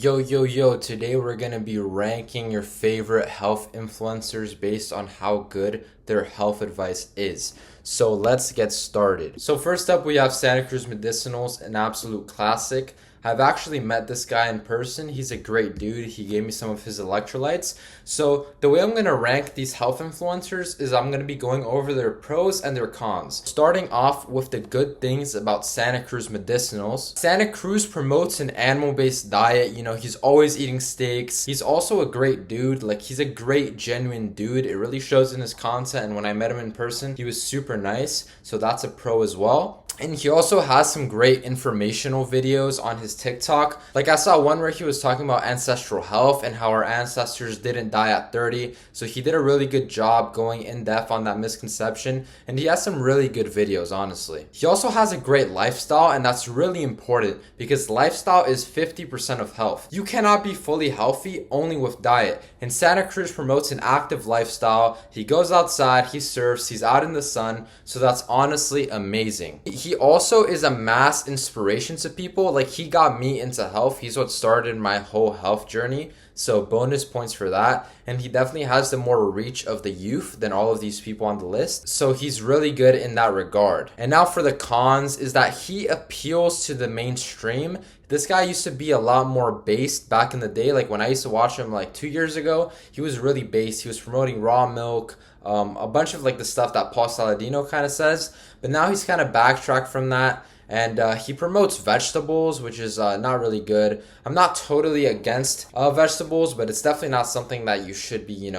Yo, today we're gonna be ranking your favorite health influencers based on how good their health advice is. So let's get started. So first up, we have Santacruzmedicinals, an absolute classic. I've actually met this guy in person. He's a great dude. He gave me some of his electrolytes. So the way I'm going to rank these health influencers is I'm going to be going over their pros and their cons. Starting off with the good things about Santacruzmedicinals. Santa Cruz promotes an animal-based diet. You know, he's always eating steaks. He's also a great dude. Like, he's a great, genuine dude. It really shows in his content. And when I met him in person, he was super nice. So that's a pro as well. And he also has some great informational videos on his TikTok. Like, I saw one where he was talking about ancestral health and how our ancestors didn't die at 30. So he did a really good job going in depth on that misconception. And he has some really good videos, honestly. He also has a great lifestyle, and that's really important because lifestyle is 50% of health. You cannot be fully healthy only with diet. And Santa Cruz promotes an active lifestyle. He goes outside, he surfs, he's out in the sun. So that's honestly amazing. He also is a mass inspiration to people. Like, he got me into health. He's what started my whole health journey. So bonus points for that. And he definitely has the more reach of the youth than all of these people on the list. So he's really good in that regard. And now for the cons is that he appeals to the mainstream. This guy used to be a lot more based back in the day. Like, when I used to watch him like 2 years ago, he was really based. He was promoting raw milk, a bunch of like the stuff that Paul Saladino kind of says. But now he's kind of backtracked from that. And he promotes vegetables, which is not really good. I'm not totally against vegetables, but it's definitely not something that you should be,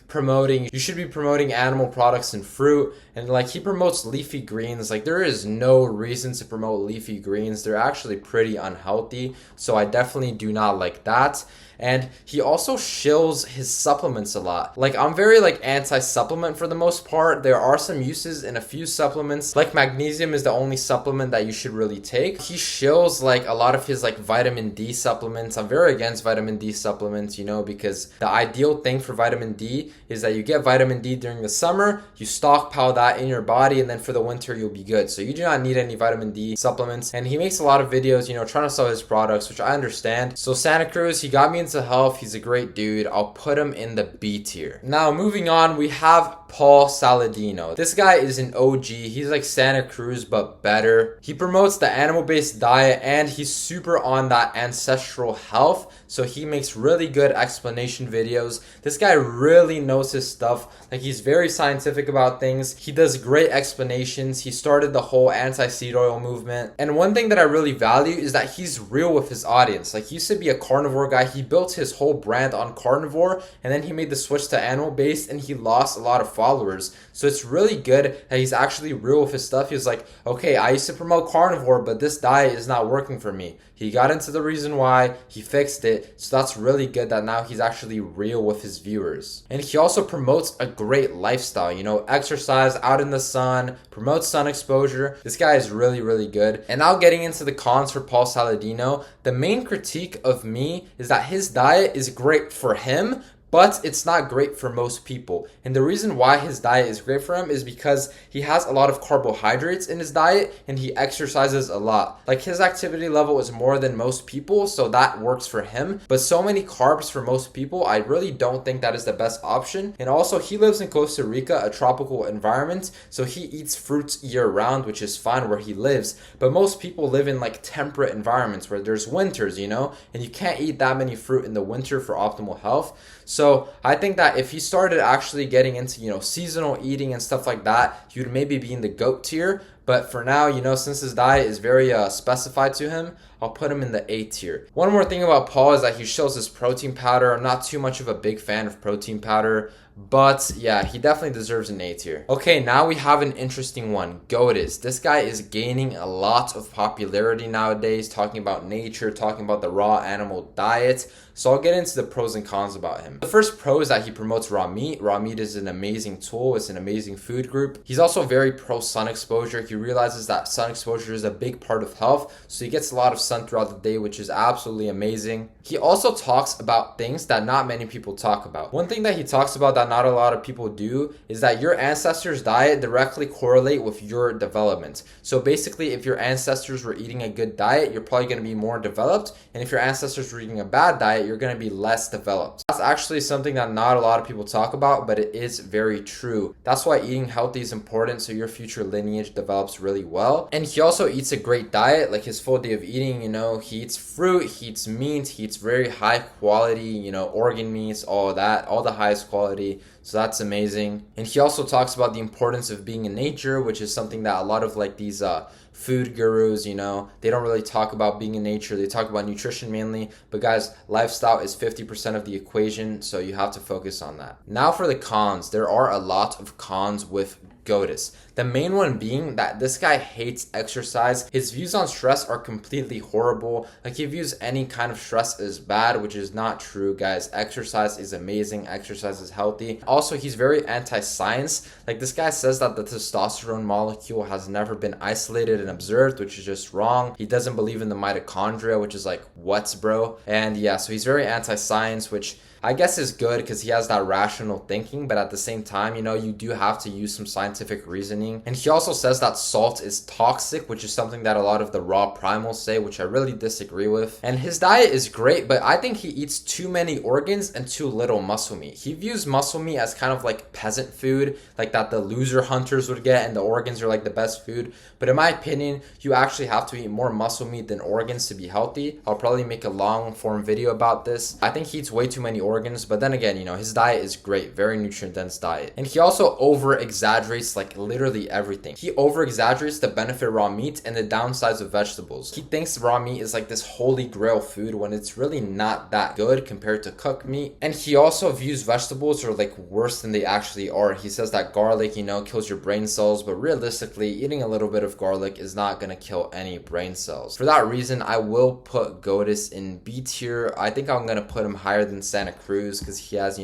promoting. You should be promoting animal products and fruit. And like, he promotes leafy greens. Like, there is no reason to promote leafy greens. They're actually pretty unhealthy. So I definitely do not like that. And he also shills his supplements a lot. Like, I'm very anti-supplement for the most part. There are some uses in a few supplements. Like, magnesium is the only supplement that you should really take. He shills like a lot of his vitamin D supplements. I'm very against vitamin D supplements, because the ideal thing for vitamin D is that you get vitamin D during the summer, you stockpile that in your body, and then for the winter you'll be good. So you do not need any vitamin D supplements. And he makes a lot of videos, trying to sell his products, which I understand. So Santa Cruz, he got me into health. He's a great dude. I'll put him in the B tier. Now moving on, we have Paul Saladino. This guy is an OG. He's like Santa Cruz but better. He promotes the animal-based diet and he's super on that ancestral health. So he makes really good explanation videos. This guy really knows his stuff. Like, he's very scientific about things. He does great explanations. He started the whole anti-seed oil movement. And one thing that I really value is that he's real with his audience. Like, he used to be a carnivore guy. He built his whole brand on carnivore, and then he made the switch to animal-based, and he lost a lot of followers. So it's really good that he's actually real with his stuff. He was like, okay, I used to promote carnivore, but this diet is not working for me. He got into the reason why, he fixed it. So that's really good that now he's actually real with his viewers. And he also promotes a great lifestyle, exercise out in the sun, promotes sun exposure. This guy is really, really good. And now getting into the cons for Paul Saladino, the main critique of me is that his diet is great for him, but it's not great for most people. And the reason why his diet is great for him is because he has a lot of carbohydrates in his diet and he exercises a lot. Like, his activity level is more than most people, so that works for him. But so many carbs for most people, I really don't think that is the best option. And also, he lives in Costa Rica, a tropical environment, so he eats fruits year round, which is fine where he lives. But most people live in temperate environments where there's winters, and you can't eat that many fruit in the winter for optimal health. So I think that if he started actually getting into, seasonal eating and stuff like that, he would maybe be in the GOAT tier. But for now, since his diet is very specified to him, I'll put him in the A tier. One more thing about Paul is that he shows his protein powder. I'm not too much of a big fan of protein powder, but yeah, he definitely deserves an A tier. Okay, now we have an interesting one, Goatis. This guy is gaining a lot of popularity nowadays, talking about nature, talking about the raw animal diet. So I'll get into the pros and cons about him. The first pro is that he promotes raw meat. Raw meat is an amazing tool. It's an amazing food group. He's also very pro sun exposure. He he realizes that sun exposure is a big part of health, so he gets a lot of sun throughout the day, which is absolutely amazing. He also talks about things that not many people talk about. One thing that he talks about that not a lot of people do is that your ancestors' diet directly correlate with your development. So basically, if your ancestors were eating a good diet, you're probably going to be more developed, and if your ancestors were eating a bad diet, you're going to be less developed. That's actually something that not a lot of people talk about, but it is very true. That's why eating healthy is important, so your future lineage develops really well. And he also eats a great diet, like his full day of eating, he eats fruit, he eats meat, he eats very high quality, organ meats, all that, all the highest quality. So that's amazing. And he also talks about the importance of being in nature, which is something that a lot of like these food gurus, they don't really talk about being in nature. They talk about nutrition mainly. But guys, lifestyle is 50% of the equation, so you have to focus on that. Now for the cons. There are a lot of cons with Goatus. The main one being that this guy hates exercise. His views on stress are completely horrible. Like, he views any kind of stress as bad, which is not true, guys. Exercise is amazing. Exercise is healthy. Also, he's very anti-science. Like, this guy says that the testosterone molecule has never been isolated and observed, which is just wrong. He doesn't believe in the mitochondria, which is like, what, bro? And yeah, so he's very anti-science, which I guess is good because he has that rational thinking, but at the same time, you do have to use some scientific reasoning. And he also says that salt is toxic, which is something that a lot of the raw primals say, which I really disagree with. And his diet is great, but I think he eats too many organs and too little muscle meat. He views muscle meat as kind of like peasant food, like that the loser hunters would get, and the organs are like the best food. But in my opinion, you actually have to eat more muscle meat than organs to be healthy. I'll probably make a long form video about this. I think he eats way too many organs, but then again, his diet is great, very nutrient dense diet. And he also over exaggerates like literally everything. He over exaggerates the benefit of raw meat and the downsides of vegetables. He thinks raw meat is like this holy grail food when it's really not that good compared to cooked meat. And he also views vegetables are like worse than they actually are. He says that garlic, kills your brain cells, but realistically, eating a little bit of garlic is not gonna kill any brain cells. For that reason, I will put Goatus in B tier. I think I'm gonna put him higher than Santacruz because he has,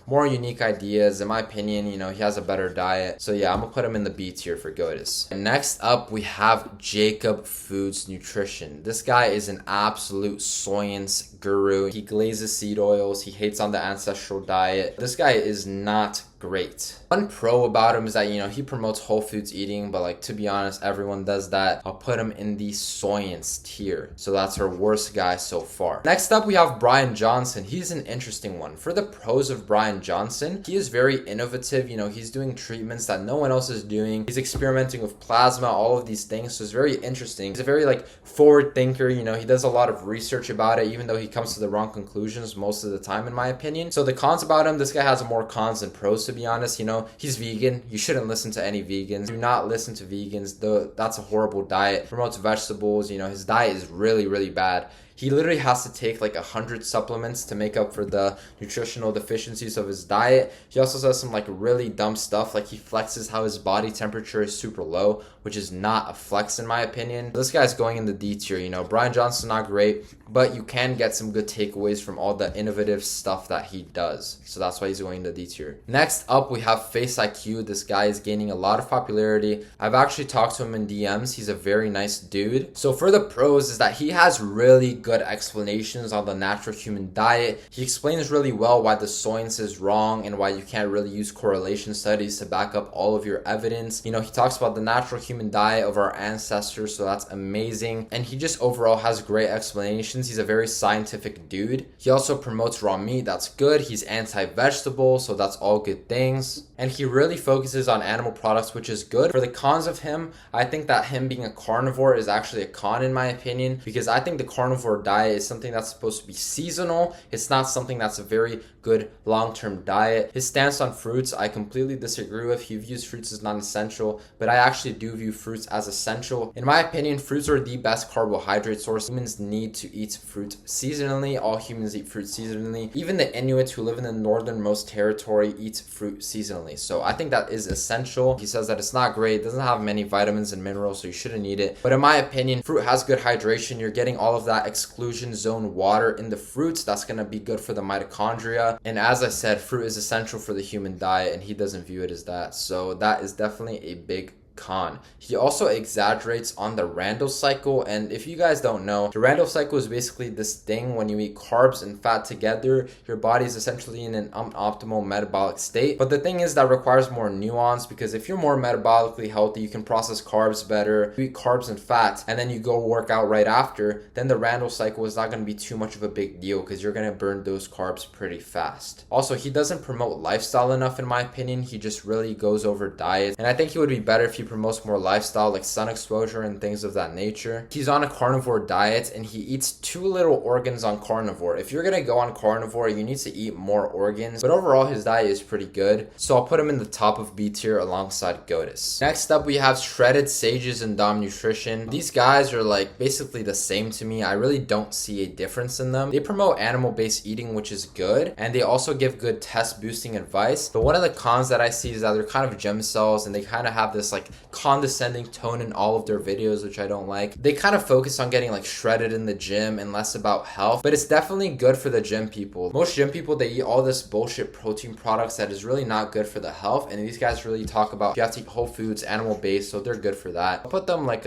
more unique ideas. In my opinion, he has a better diet. So yeah, I'm gonna put him in the B tier for Goatus. And next up, we have Jacobfoods Nutrition. This guy is an absolute science guru. He glazes seed oils. He hates on the ancestral diet. This guy is not great. One pro about him is that, he promotes whole foods eating, but like, to be honest, everyone does that. I'll put him in the science tier. So that's our worst guy so far. Next up, we have Bryan Johnson. He's an interesting one. For the pros of Bryan Johnson, he is very innovative. He's doing treatments that no one else is doing. He's experimenting with plasma, all of these things. So it's very interesting. He's a very forward thinker. He does a lot of research about it, even though he comes to the wrong conclusions most of the time, in my opinion. So the cons about him, this guy has more cons than pros, to be honest. He's vegan. You shouldn't listen to any vegans. Do not listen to vegans. That's a horrible diet. Promotes vegetables. His diet is really, really bad. He literally has to take 100 supplements to make up for the nutritional deficiencies of his diet. He also says some really dumb stuff, like he flexes how his body temperature is super low, which is not a flex in my opinion. This guy's going in the D tier. Bryan Johnson, not great, but you can get some good takeaways from all the innovative stuff that he does. So that's why he's going in the D tier. Next up, we have Face IQ. This guy is gaining a lot of popularity. I've actually talked to him in DMs. He's a very nice dude. So for the pros is that he has really good explanations on the natural human diet. He explains really well why the science is wrong and why you can't really use correlation studies to back up all of your evidence. He talks about the natural human diet of our ancestors, so that's amazing. And he just overall has great explanations. He's a very scientific dude. He also promotes raw meat. That's good. He's anti-vegetable, so that's all good things. And he really focuses on animal products, which is good. For the cons of him, I think that him being a carnivore is actually a con in my opinion, because I think the carnivore diet is something that's supposed to be seasonal. It's not something that's a very good long-term diet. His stance on fruits, I completely disagree with. He views fruits as non-essential, but I actually do view fruits as essential. In my opinion, fruits are the best carbohydrate source. Humans need to eat fruit seasonally. All humans eat fruit seasonally. Even the Inuits who live in the northernmost territory eat fruit seasonally. So I think that is essential. He says that it's not great. It doesn't have many vitamins and minerals, so you shouldn't eat it. But in my opinion, fruit has good hydration. You're getting all of that exclusion zone water in the fruits. That's going to be good for the mitochondria. And as I said, fruit is essential for the human diet, and he doesn't view it as that. So that is definitely a big con. He also exaggerates on the Randall cycle, and if you guys don't know, the Randall cycle is basically this thing when you eat carbs and fat together, your body is essentially in an optimal metabolic state. But the thing is that requires more nuance, because if you're more metabolically healthy, you can process carbs better, you eat carbs and fat, and then you go work out right after, then the Randall cycle is not going to be too much of a big deal because you're going to burn those carbs pretty fast. Also, he doesn't promote lifestyle enough in my opinion. He just really goes over diet, and I think he would be better if he promotes more lifestyle like sun exposure and things of that nature. He's on a carnivore diet and he eats too little organs on carnivore. If you're gonna go on carnivore, you need to eat more organs, but overall his diet is pretty good, so I'll put him in the top of B tier alongside Goatis. Next up we have Shredded Sages and Dom Nutrition. These guys are like basically the same to me. I really don't see a difference in them. They promote animal-based eating, which is good, and they also give good test boosting advice, but one of the cons that I see is that they're kind of gym cells and they kind of have this like condescending tone in all of their videos, which I don't like. They kind of focus on getting like shredded in the gym and less about health, but it's definitely good for the gym people. Most gym people, they eat all this bullshit protein products that is really not good for the health, and these guys really talk about you have to eat whole foods, animal based, so they're good for that. I'll put them like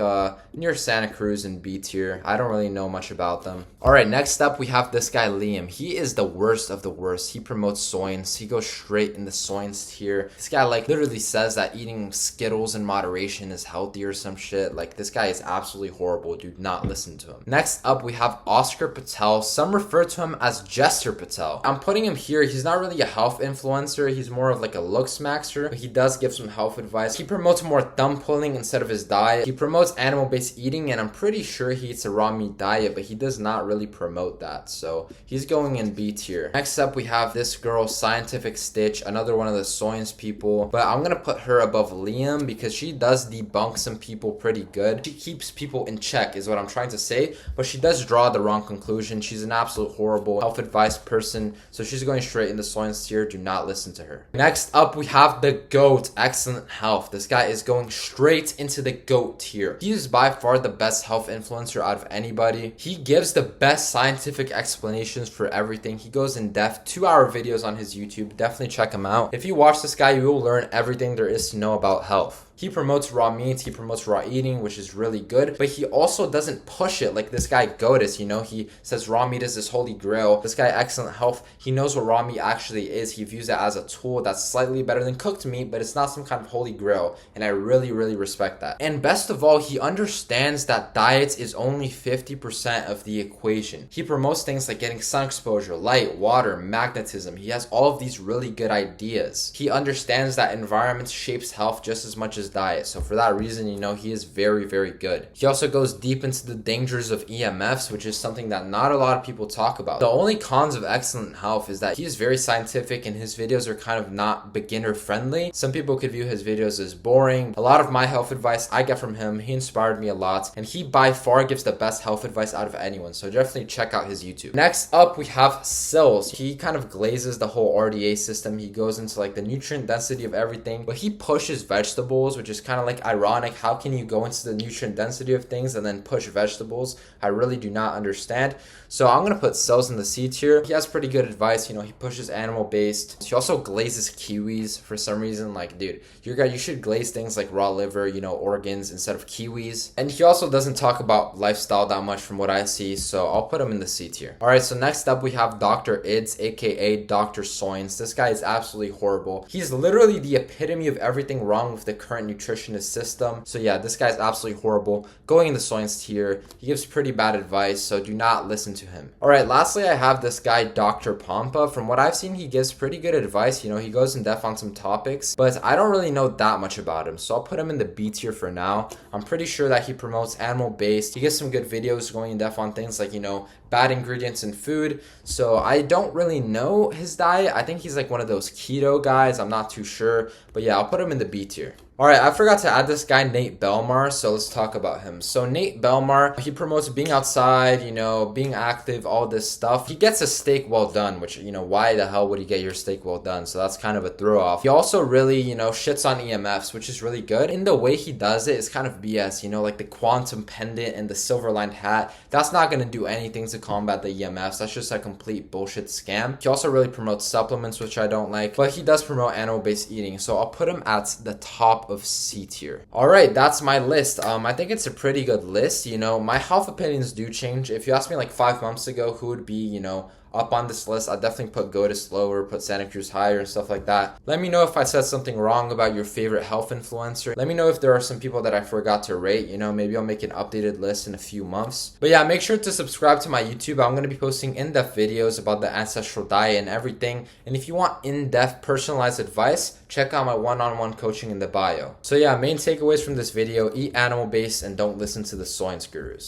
near Santa Cruz in B tier. I don't really know much about them. Alright, next up we have this guy Liam. He is the worst of the worst. He promotes soins. He goes straight in the soins tier. This guy like literally says that eating Skittles in moderation is healthy or some shit. Like, this guy is absolutely horrible. Do not listen to him. Next up we have Oscar Patel. Some refer to him as Jester Patel. I'm putting him here. He's not really a health influencer. He's more of like a looks maxer, but he does give some health advice. He promotes more thumb pulling instead of his diet. He promotes animal-based eating, and I'm pretty sure he eats a raw meat diet, but he does not really promote that, so he's going in B tier. Next up we have this girl Scientific Stitch, another one of the Soyans people, but I'm gonna put her above Liam because she does debunk some people pretty good. She keeps people in check is what I'm trying to say, but she does draw the wrong conclusion. She's an absolute horrible health advice person, so she's going straight in the Soyans tier. Do not listen to her. Next up we have the GOAT, Excellent Health. This guy is going straight into the GOAT tier. He is by far the best health influencer out of anybody. He gives the best scientific explanations for everything. He goes in depth, 2-hour videos on his YouTube. Definitely check him out. If you watch this guy, you will learn everything there is to know about health. He promotes raw meats, he promotes raw eating, which is really good, but he also doesn't push it like this guy Goatis, you know. He says raw meat is this holy grail. This guy, Excellent Health, he knows what raw meat actually is. He views it as a tool that's slightly better than cooked meat, but it's not some kind of holy grail, and I really, really respect that. And best of all, he understands that diet is only 50% of the equation. He promotes things like getting sun exposure, light, water, magnetism. He has all of these really good ideas. He understands that environment shapes health just as much as diet, so for that reason, you know, he is very, very good. He also goes deep into the dangers of EMFs, which is something that not a lot of people talk about. The only cons of Excellent Health is that he is very scientific and his videos are kind of not beginner friendly. Some people could view his videos as boring. A lot of my health advice I get from him. He inspired me a lot, and he by far gives the best health advice out of anyone, so definitely check out his YouTube. Next up we have Sills. He kind of glazes the whole RDA system. He goes into like the nutrient density of everything, but he pushes vegetables, which is kind of like ironic. How can you go into the nutrient density of things and then push vegetables? I really do not understand. So I'm gonna put Sills in the C tier. He has pretty good advice, you know. He pushes animal based. He also glazes kiwis for some reason. Like, dude, you should glaze things like raw liver, you know, organs instead of kiwis. And he also doesn't talk about lifestyle that much from what I see, so I'll put him in the C tier. Alright, so next up we have Dr. Ids, aka Dr. Soyans. This guy is absolutely horrible. He's literally the epitome of everything wrong with the current nutritionist system. So yeah, this guy's absolutely horrible. Going in the Soyans tier. He gives pretty bad advice, so do not listen to him. Alright, lastly I have this guy Dr. Pompa. From what I've seen, he gives pretty good advice. You know, he goes in depth on some topics, but I don't really know that much about him, so I'll put him in the B tier for now. I'm pretty sure that he promotes animal based. He gets some good videos going in depth on things like, you know, bad ingredients in food. So I don't really know his diet. I think he's like one of those keto guys. I'm not too sure, but yeah, I'll put him in the B tier. Alright, I forgot to add this guy Nate Belmar, so let's talk about him. So Nate Belmar, he promotes being outside, you know, being active, all this stuff. He gets a steak well done, which, you know, why the hell would he get your steak well done? So that's kind of a throw off. He also really, you know, shits on EMFs, which is really good. In the way he does it is kind of BS, you know, like the quantum pendant and the silver lined hat. That's not going to do anything to combat the EMFs. That's just a complete bullshit scam. He also really promotes supplements, which I don't like, but he does promote animal-based eating, so I'll put him at the top top of C tier. All right, that's my list. I think it's a pretty good list. You know, my health opinions do change. If you asked me like 5 months ago who would be, you know, up on this list, I'd definitely put Goatus lower, put Santa Cruz higher and stuff like that. Let me know if I said something wrong about your favorite health influencer. Let me know if there are some people that I forgot to rate. You know, maybe I'll make an updated list in a few months. But yeah, make sure to subscribe to my YouTube. I'm going to be posting in-depth videos about the ancestral diet and everything. And if you want in-depth personalized advice, check out my one-on-one coaching in the bio. So yeah, main takeaways from this video: eat animal-based and don't listen to the soy gurus.